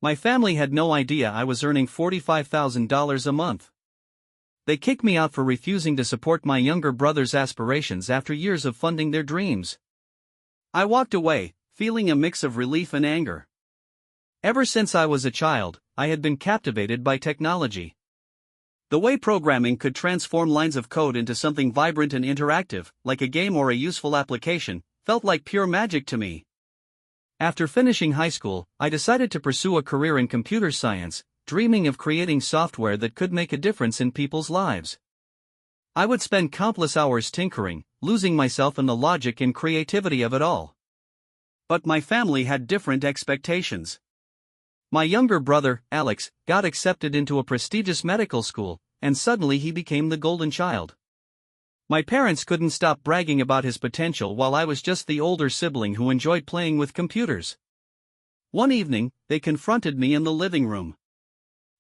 My family had no idea I was earning $45,000 a month. They kicked me out for refusing to support my younger brother's aspirations after years of funding their dreams. I walked away, feeling a mix of relief and anger. Ever since I was a child, I had been captivated by technology. The way programming could transform lines of code into something vibrant and interactive, like a game or a useful application, felt like pure magic to me. After finishing high school, I decided to pursue a career in computer science, dreaming of creating software that could make a difference in people's lives. I would spend countless hours tinkering, losing myself in the logic and creativity of it all. But my family had different expectations. My younger brother, Alex, got accepted into a prestigious medical school, and suddenly he became the golden child. My parents couldn't stop bragging about his potential while I was just the older sibling who enjoyed playing with computers. One evening, they confronted me in the living room.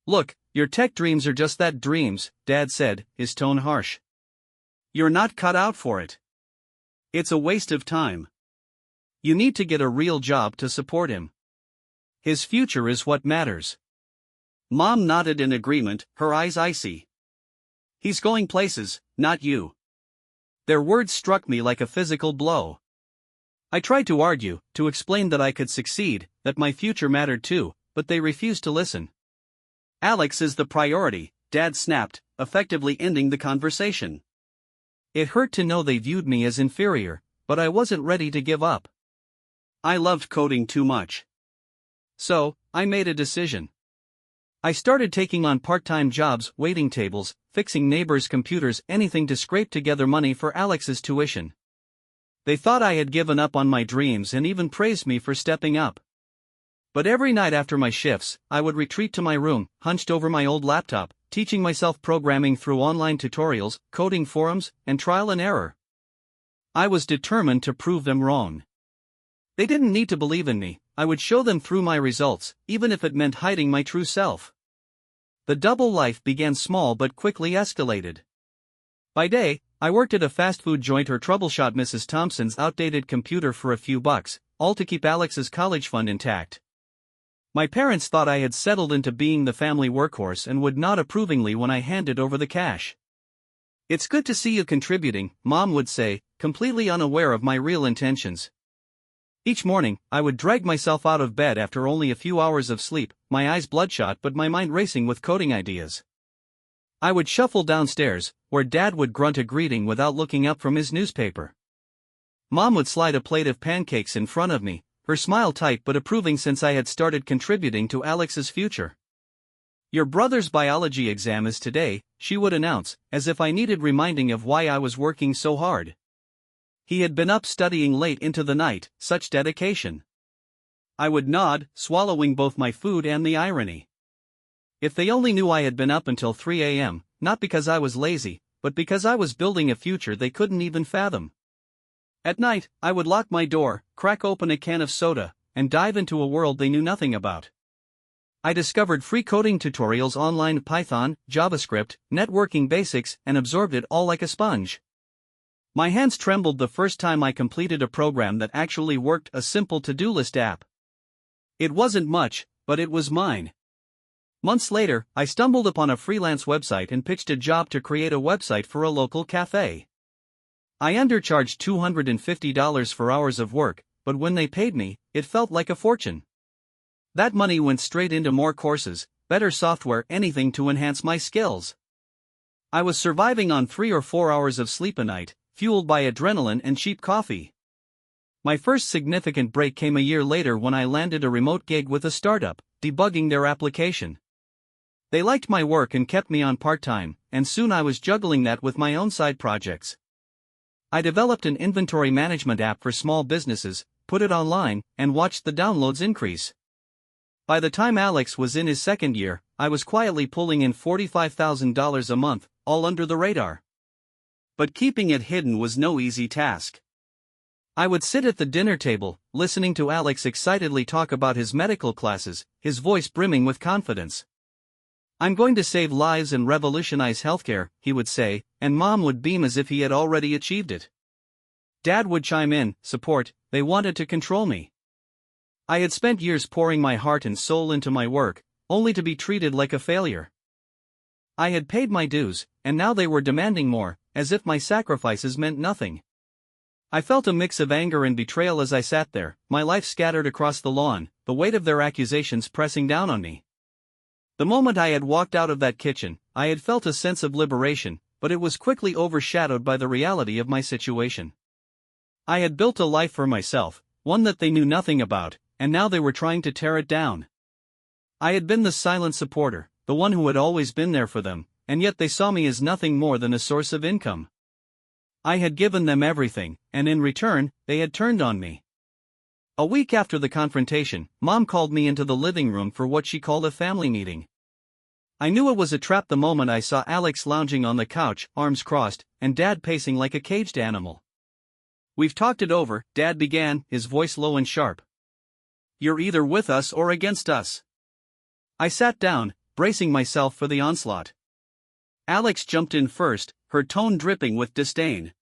"Look, your tech dreams are just that, dreams," Dad said, his tone harsh. "You're not cut out for it. It's a waste of time. You need to get a real job to support him. His future is what matters." Mom nodded in agreement, her eyes icy. "He's going places, not you." Their words struck me like a physical blow. I tried to argue, to explain that I could succeed, that my future mattered too, but they refused to listen. "Alex is the priority," Dad snapped, effectively ending the conversation. It hurt to know they viewed me as inferior, but I wasn't ready to give up. I loved coding too much. So, I made a decision. I started taking on part-time jobs, waiting tables, fixing neighbors' computers, anything to scrape together money for Alex's tuition. They thought I had given up on my dreams and even praised me for stepping up. But every night after my shifts, I would retreat to my room, hunched over my old laptop, teaching myself programming through online tutorials, coding forums, and trial and error. I was determined to prove them wrong. They didn't need to believe in me. I would show them through my results, even if it meant hiding my true self. The double life began small but quickly escalated. By day, I worked at a fast food joint or troubleshot Mrs. Thompson's outdated computer for a few bucks, all to keep Alex's college fund intact. My parents thought I had settled into being the family workhorse and would nod approvingly when I handed over the cash. "It's good to see you contributing," Mom would say, completely unaware of my real intentions. Each morning, I would drag myself out of bed after only a few hours of sleep, my eyes bloodshot but my mind racing with coding ideas. I would shuffle downstairs, where Dad would grunt a greeting without looking up from his newspaper. Mom would slide a plate of pancakes in front of me, her smile tight but approving since I had started contributing to Alex's future. "Your brother's biology exam is today," she would announce, as if I needed reminding of why I was working so hard. He had been up studying late into the night, such dedication. I would nod, swallowing both my food and the irony. If they only knew I had been up until 3 a.m., not because I was lazy, but because I was building a future they couldn't even fathom. At night, I would lock my door, crack open a can of soda, and dive into a world they knew nothing about. I discovered free coding tutorials online, Python, JavaScript, networking basics, and absorbed it all like a sponge. My hands trembled the first time I completed a program that actually worked, a simple to-do list app. It wasn't much, but it was mine. Months later, I stumbled upon a freelance website and pitched a job to create a website for a local cafe. I undercharged $250 for hours of work, but when they paid me, it felt like a fortune. That money went straight into more courses, better software, anything to enhance my skills. I was surviving on 3 or 4 hours of sleep a night, fueled by adrenaline and cheap coffee. My first significant break came a year later when I landed a remote gig with a startup, debugging their application. They liked my work and kept me on part-time, and soon I was juggling that with my own side projects. I developed an inventory management app for small businesses, put it online, and watched the downloads increase. By the time Alex was in his second year, I was quietly pulling in $45,000 a month, all under the radar. But keeping it hidden was no easy task. I would sit at the dinner table, listening to Alex excitedly talk about his medical classes, his voice brimming with confidence. "I'm going to save lives and revolutionize healthcare," he would say, and Mom would beam as if he had already achieved it. Dad would chime in, support, they wanted to control me. I had spent years pouring my heart and soul into my work, only to be treated like a failure. I had paid my dues, and now they were demanding more, as if my sacrifices meant nothing. I felt a mix of anger and betrayal as I sat there, my life scattered across the lawn, the weight of their accusations pressing down on me. The moment I had walked out of that kitchen, I had felt a sense of liberation, but it was quickly overshadowed by the reality of my situation. I had built a life for myself, one that they knew nothing about, and now they were trying to tear it down. I had been the silent supporter, the one who had always been there for them, and yet they saw me as nothing more than a source of income. I had given them everything, and in return, they had turned on me. A week after the confrontation, Mom called me into the living room for what she called a family meeting. I knew it was a trap the moment I saw Alex lounging on the couch, arms crossed, and Dad pacing like a caged animal. "We've talked it over," Dad began, his voice low and sharp. "You're either with us or against us." I sat down, bracing myself for the onslaught. Alex jumped in first, her tone dripping with disdain.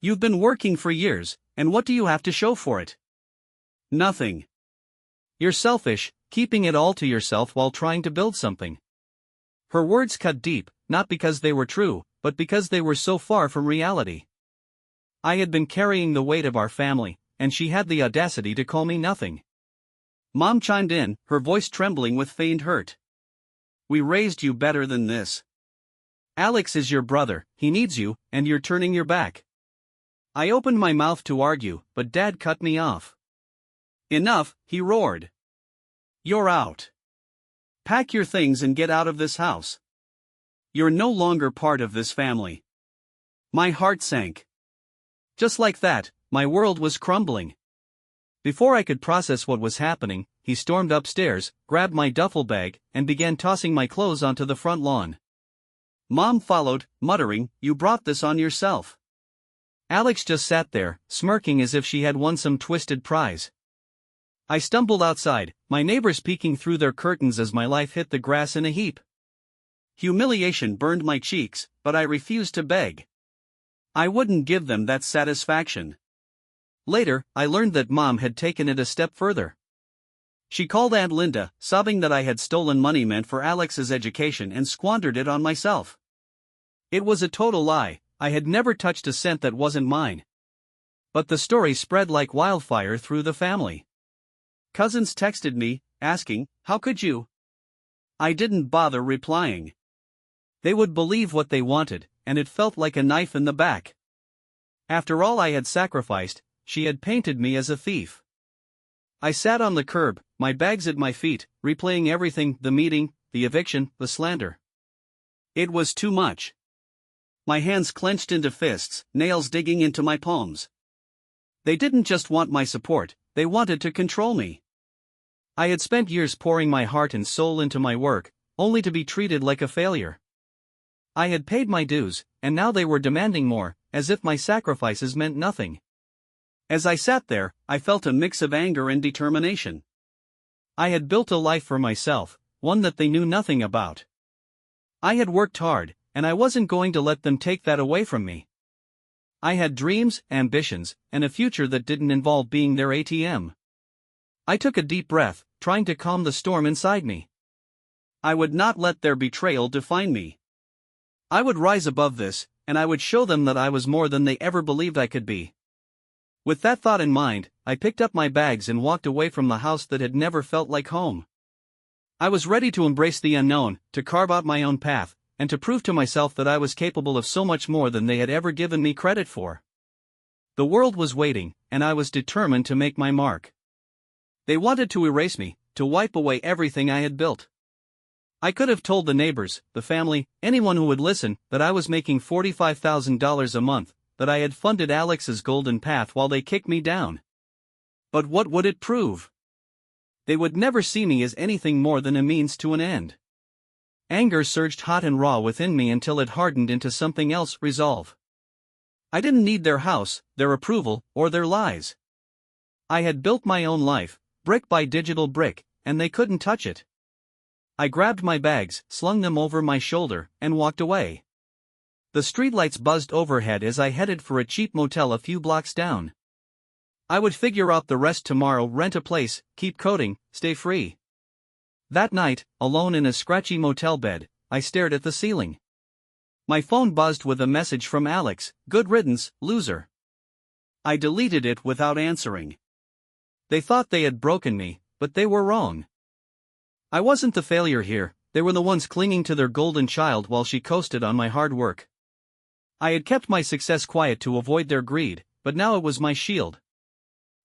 "You've been working for years, and what do you have to show for it?" "Nothing. You're selfish, keeping it all to yourself while trying to build something." Her words cut deep, not because they were true, but because they were so far from reality. I had been carrying the weight of our family, and she had the audacity to call me nothing. Mom chimed in, her voice trembling with feigned hurt. "We raised you better than this. Alex is your brother, he needs you, and you're turning your back." I opened my mouth to argue, but Dad cut me off. "Enough," he roared. "You're out. Pack your things and get out of this house. You're no longer part of this family." My heart sank. Just like that, my world was crumbling. Before I could process what was happening, he stormed upstairs, grabbed my duffel bag, and began tossing my clothes onto the front lawn. Mom followed, muttering, "You brought this on yourself." Alex just sat there, smirking as if she had won some twisted prize. I stumbled outside, my neighbors peeking through their curtains as my life hit the grass in a heap. Humiliation burned my cheeks, but I refused to beg. I wouldn't give them that satisfaction. Later, I learned that Mom had taken it a step further. She called Aunt Linda, sobbing that I had stolen money meant for Alex's education and squandered it on myself. It was a total lie, I had never touched a cent that wasn't mine. But the story spread like wildfire through the family. Cousins texted me, asking, "How could you?" I didn't bother replying. They would believe what they wanted, and it felt like a knife in the back. After all I had sacrificed, she had painted me as a thief. I sat on the curb, my bags at my feet, replaying everything, the meeting, the eviction, the slander. It was too much. My hands clenched into fists, nails digging into my palms. They didn't just want my support, they wanted to control me. I had spent years pouring my heart and soul into my work, only to be treated like a failure. I had paid my dues, and now they were demanding more, as if my sacrifices meant nothing. As I sat there, I felt a mix of anger and determination. I had built a life for myself, one that they knew nothing about. I had worked hard, and I wasn't going to let them take that away from me. I had dreams, ambitions, and a future that didn't involve being their ATM. I took a deep breath, trying to calm the storm inside me. I would not let their betrayal define me. I would rise above this, and I would show them that I was more than they ever believed I could be. With that thought in mind, I picked up my bags and walked away from the house that had never felt like home. I was ready to embrace the unknown, to carve out my own path, and to prove to myself that I was capable of so much more than they had ever given me credit for. The world was waiting, and I was determined to make my mark. They wanted to erase me, to wipe away everything I had built. I could have told the neighbors, the family, anyone who would listen, that I was making $45,000 a month, that I had funded Alex's golden path while they kicked me down. But what would it prove? They would never see me as anything more than a means to an end. Anger surged hot and raw within me until it hardened into something else, resolve. I didn't need their house, their approval, or their lies. I had built my own life, brick by digital brick, and they couldn't touch it. I grabbed my bags, slung them over my shoulder, and walked away. The streetlights buzzed overhead as I headed for a cheap motel a few blocks down. I would figure out the rest tomorrow, rent a place, keep coding, stay free. That night, alone in a scratchy motel bed, I stared at the ceiling. My phone buzzed with a message from Alex, "Good riddance, loser." I deleted it without answering. They thought they had broken me, but they were wrong. I wasn't the failure here, they were the ones clinging to their golden child while she coasted on my hard work. I had kept my success quiet to avoid their greed, but now it was my shield.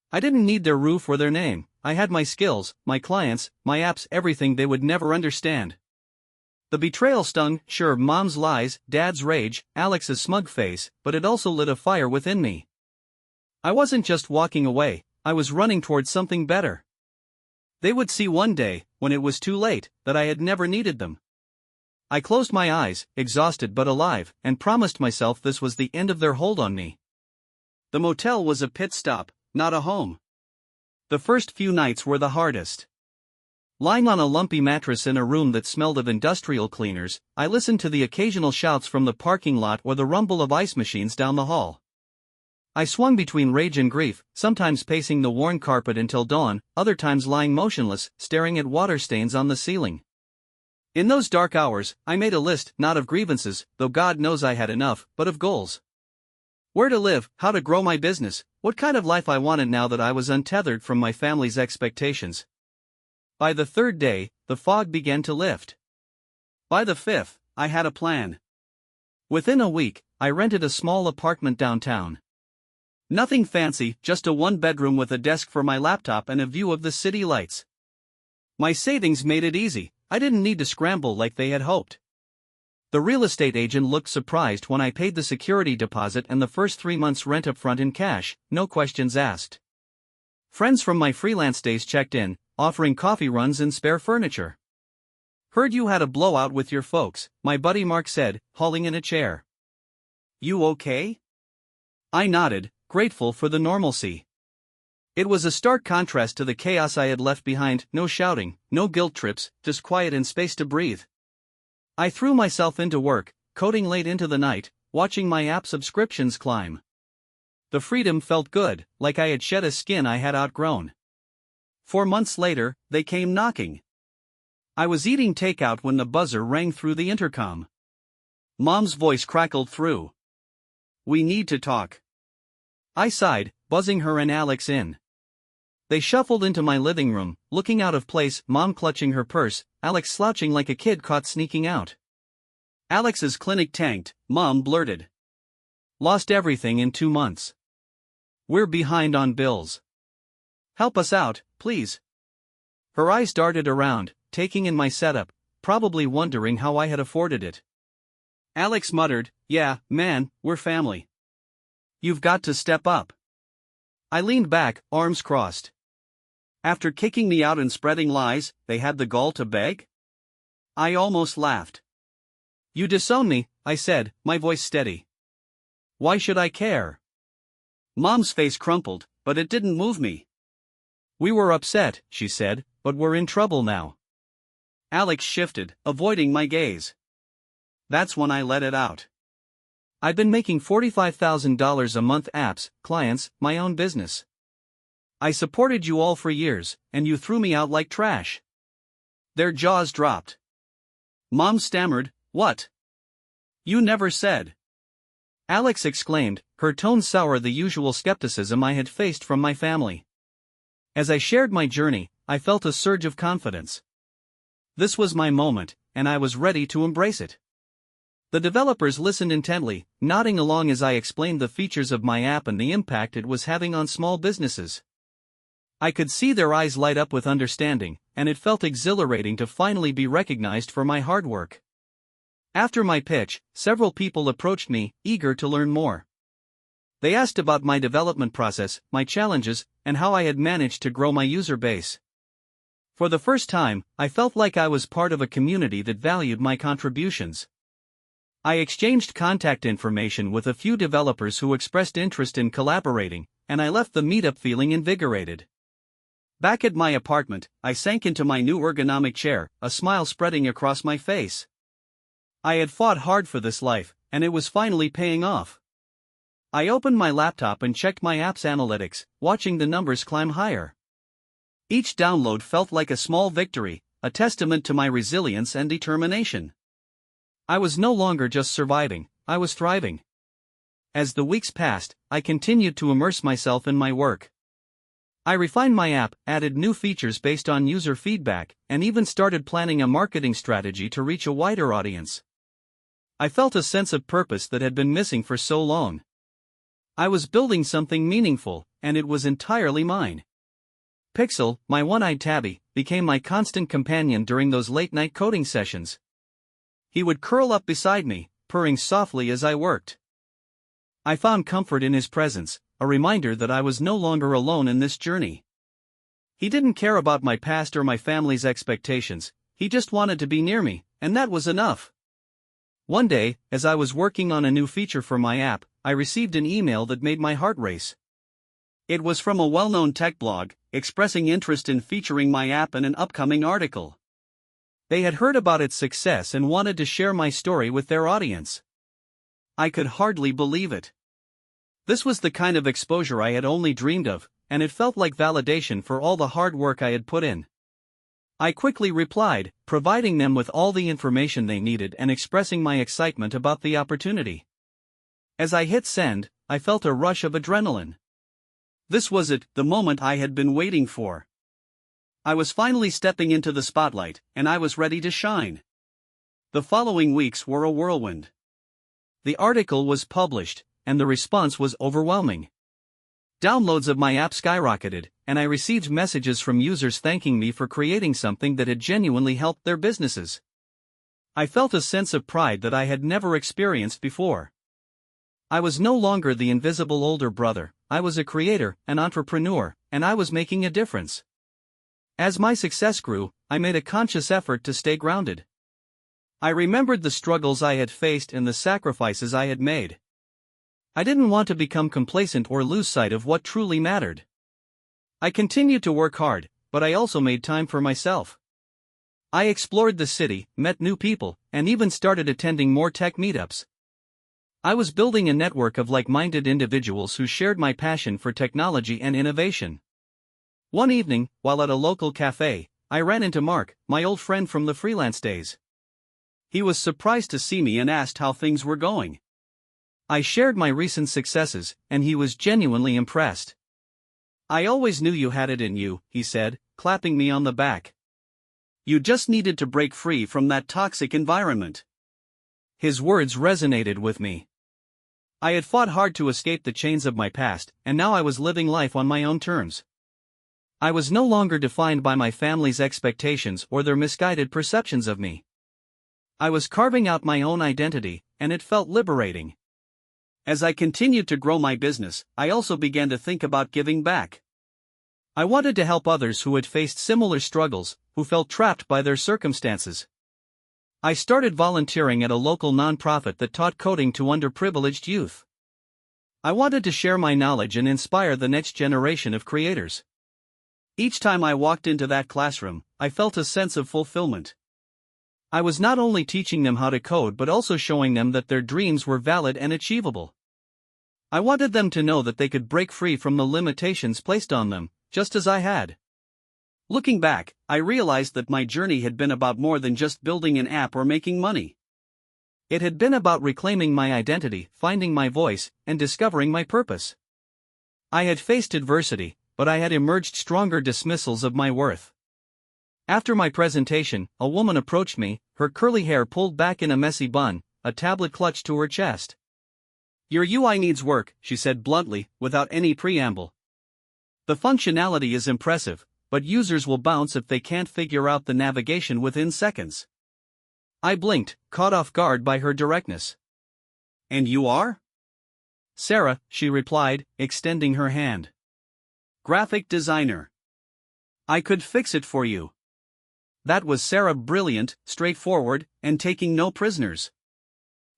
I didn't need their roof or their name, I had my skills, my clients, my apps, everything they would never understand. The betrayal stung, sure, mom's lies, dad's rage, Alex's smug face, but it also lit a fire within me. I wasn't just walking away, I was running towards something better. They would see one day, when it was too late, that I had never needed them. I closed my eyes, exhausted but alive, and promised myself this was the end of their hold on me. The motel was a pit stop, not a home. The first few nights were the hardest. Lying on a lumpy mattress in a room that smelled of industrial cleaners, I listened to the occasional shouts from the parking lot or the rumble of ice machines down the hall. I swung between rage and grief, sometimes pacing the worn carpet until dawn, other times lying motionless, staring at water stains on the ceiling. In those dark hours, I made a list, not of grievances, though God knows I had enough, but of goals. Where to live, how to grow my business, what kind of life I wanted now that I was untethered from my family's expectations. By the third day, the fog began to lift. By the fifth, I had a plan. Within a week, I rented a small apartment downtown. Nothing fancy, just a one-bedroom with a desk for my laptop and a view of the city lights. My savings made it easy, I didn't need to scramble like they had hoped. The real estate agent looked surprised when I paid the security deposit and the first 3 months' rent up front in cash, no questions asked. Friends from my freelance days checked in, offering coffee runs and spare furniture. "Heard you had a blowout with your folks," my buddy Mark said, hauling in a chair. "You okay?" I nodded, grateful for the normalcy. It was a stark contrast to the chaos I had left behind, no shouting, no guilt trips, just quiet and space to breathe. I threw myself into work, coding late into the night, watching my app subscriptions climb. The freedom felt good, like I had shed a skin I had outgrown. 4 months later, they came knocking. I was eating takeout when the buzzer rang through the intercom. Mom's voice crackled through. "We need to talk." I sighed, buzzing her and Alex in. They shuffled into my living room, looking out of place, Mom clutching her purse, Alex slouching like a kid caught sneaking out. Alex's clinic tanked, Mom blurted. "Lost everything in 2 months. We're behind on bills. Help us out, please." Her eyes darted around, taking in my setup, probably wondering how I had afforded it. Alex muttered, "Yeah, man, we're family. You've got to step up." I leaned back, arms crossed. After kicking me out and spreading lies, they had the gall to beg? I almost laughed. "You disown me," I said, my voice steady. "Why should I care?" Mom's face crumpled, but it didn't move me. "We were upset," she said, "but we're in trouble now." Alex shifted, avoiding my gaze. That's when I let it out. I'd been making $45,000 a month, apps, clients, my own business. I supported you all for years, and you threw me out like trash. Their jaws dropped. Mom stammered, "What? You never said." Alex exclaimed, her tone sour, the usual skepticism I had faced from my family. As I shared my journey, I felt a surge of confidence. This was my moment, and I was ready to embrace it. The developers listened intently, nodding along as I explained the features of my app and the impact it was having on small businesses. I could see their eyes light up with understanding, and it felt exhilarating to finally be recognized for my hard work. After my pitch, several people approached me, eager to learn more. They asked about my development process, my challenges, and how I had managed to grow my user base. For the first time, I felt like I was part of a community that valued my contributions. I exchanged contact information with a few developers who expressed interest in collaborating, and I left the meetup feeling invigorated. Back at my apartment, I sank into my new ergonomic chair, a smile spreading across my face. I had fought hard for this life, and it was finally paying off. I opened my laptop and checked my app's analytics, watching the numbers climb higher. Each download felt like a small victory, a testament to my resilience and determination. I was no longer just surviving, I was thriving. As the weeks passed, I continued to immerse myself in my work. I refined my app, added new features based on user feedback, and even started planning a marketing strategy to reach a wider audience. I felt a sense of purpose that had been missing for so long. I was building something meaningful, and it was entirely mine. Pixel, my one-eyed tabby, became my constant companion during those late-night coding sessions. He would curl up beside me, purring softly as I worked. I found comfort in his presence, a reminder that I was no longer alone in this journey. He didn't care about my past or my family's expectations, he just wanted to be near me, and that was enough. One day, as I was working on a new feature for my app, I received an email that made my heart race. It was from a well-known tech blog, expressing interest in featuring my app in an upcoming article. They had heard about its success and wanted to share my story with their audience. I could hardly believe it. This was the kind of exposure I had only dreamed of, and it felt like validation for all the hard work I had put in. I quickly replied, providing them with all the information they needed and expressing my excitement about the opportunity. As I hit send, I felt a rush of adrenaline. This was it, the moment I had been waiting for. I was finally stepping into the spotlight, and I was ready to shine. The following weeks were a whirlwind. The article was published, and the response was overwhelming. Downloads of my app skyrocketed, and I received messages from users thanking me for creating something that had genuinely helped their businesses. I felt a sense of pride that I had never experienced before. I was no longer the invisible older brother, I was a creator, an entrepreneur, and I was making a difference. As my success grew, I made a conscious effort to stay grounded. I remembered the struggles I had faced and the sacrifices I had made. I didn't want to become complacent or lose sight of what truly mattered. I continued to work hard, but I also made time for myself. I explored the city, met new people, and even started attending more tech meetups. I was building a network of like-minded individuals who shared my passion for technology and innovation. One evening, while at a local cafe, I ran into Mark, my old friend from the freelance days. He was surprised to see me and asked how things were going. I shared my recent successes, and he was genuinely impressed. "I always knew you had it in you," he said, clapping me on the back. "You just needed to break free from that toxic environment." His words resonated with me. I had fought hard to escape the chains of my past, and now I was living life on my own terms. I was no longer defined by my family's expectations or their misguided perceptions of me. I was carving out my own identity, and it felt liberating. As I continued to grow my business, I also began to think about giving back. I wanted to help others who had faced similar struggles, who felt trapped by their circumstances. I started volunteering at a local nonprofit that taught coding to underprivileged youth. I wanted to share my knowledge and inspire the next generation of creators. Each time I walked into that classroom, I felt a sense of fulfillment. I was not only teaching them how to code but also showing them that their dreams were valid and achievable. I wanted them to know that they could break free from the limitations placed on them, just as I had. Looking back, I realized that my journey had been about more than just building an app or making money. It had been about reclaiming my identity, finding my voice, and discovering my purpose. I had faced adversity, but I had emerged stronger dismissals of my worth. After my presentation, a woman approached me, her curly hair pulled back in a messy bun, a tablet clutched to her chest. "Your UI needs work," she said bluntly, without any preamble. "The functionality is impressive, but users will bounce if they can't figure out the navigation within seconds." I blinked, caught off guard by her directness. "And you are?" "Sarah," she replied, extending her hand. "Graphic designer. I could fix it for you." That was Sarah, brilliant, straightforward, and taking no prisoners.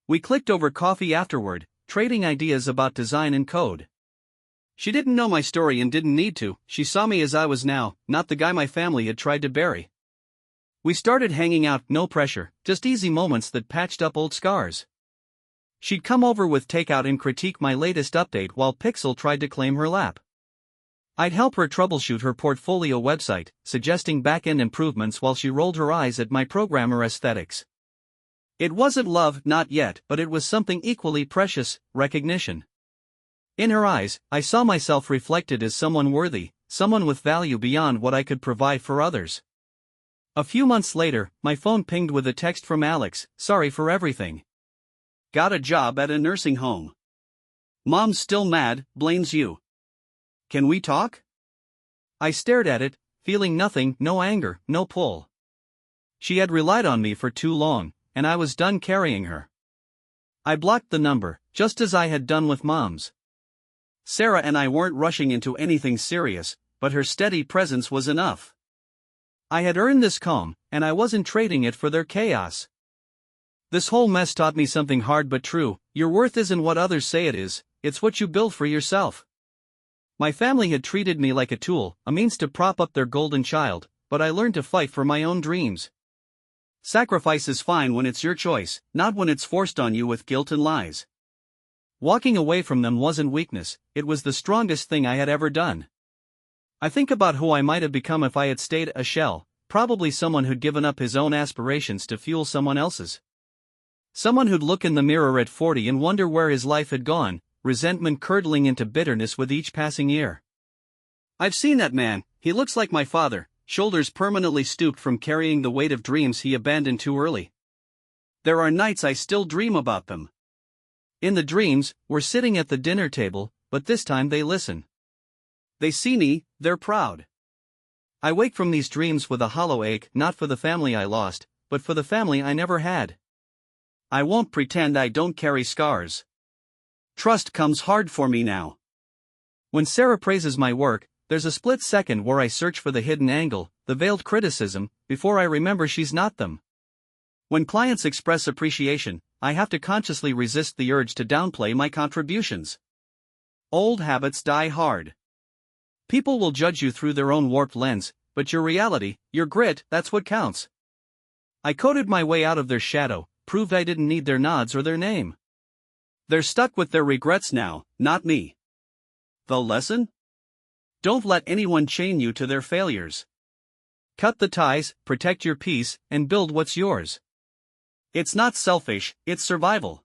We clicked over coffee afterward, trading ideas about design and code. She didn't know my story and didn't need to, she saw me as I was now, not the guy my family had tried to bury. We started hanging out, no pressure, just easy moments that patched up old scars. She'd come over with takeout and critique my latest update while Pixel tried to claim her lap. I'd help her troubleshoot her portfolio website, suggesting back-end improvements while she rolled her eyes at my programmer aesthetics. It wasn't love, not yet, but it was something equally precious: recognition. In her eyes, I saw myself reflected as someone worthy, someone with value beyond what I could provide for others. A few months later, my phone pinged with a text from Alex: "Sorry for everything. Got a job at a nursing home. Mom's still mad, blames you. Can we talk?" I stared at it, feeling nothing, no anger, no pull. She had relied on me for too long, and I was done carrying her. I blocked the number, just as I had done with Mom's. Sarah and I weren't rushing into anything serious, but her steady presence was enough. I had earned this calm, and I wasn't trading it for their chaos. This whole mess taught me something hard but true: your worth isn't what others say it is, it's what you build for yourself. My family had treated me like a tool, a means to prop up their golden child, but I learned to fight for my own dreams. Sacrifice is fine when it's your choice, not when it's forced on you with guilt and lies. Walking away from them wasn't weakness, it was the strongest thing I had ever done. I think about who I might have become if I had stayed a shell, probably someone who'd given up his own aspirations to fuel someone else's. Someone who'd look in the mirror at 40 and wonder where his life had gone, resentment curdling into bitterness with each passing year. I've seen that man. He looks like my father, shoulders permanently stooped from carrying the weight of dreams he abandoned too early. There are nights I still dream about them. In the dreams, we're sitting at the dinner table, but this time they listen. They see me, they're proud. I wake from these dreams with a hollow ache, not for the family I lost, but for the family I never had. I won't pretend I don't carry scars. Trust comes hard for me now. When Sarah praises my work, there's a split second where I search for the hidden angle, the veiled criticism, before I remember she's not them. When clients express appreciation, I have to consciously resist the urge to downplay my contributions. Old habits die hard. People will judge you through their own warped lens, but your reality, your grit, that's what counts. I coded my way out of their shadow, proved I didn't need their nods or their name. They're stuck with their regrets now, not me. The lesson? Don't let anyone chain you to their failures. Cut the ties, protect your peace, and build what's yours. It's not selfish, it's survival.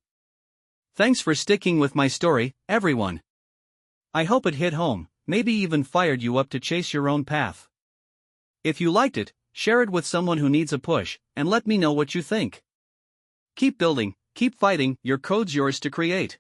Thanks for sticking with my story, everyone. I hope it hit home, maybe even fired you up to chase your own path. If you liked it, share it with someone who needs a push, and let me know what you think. Keep building, keep fighting, your code's yours to create.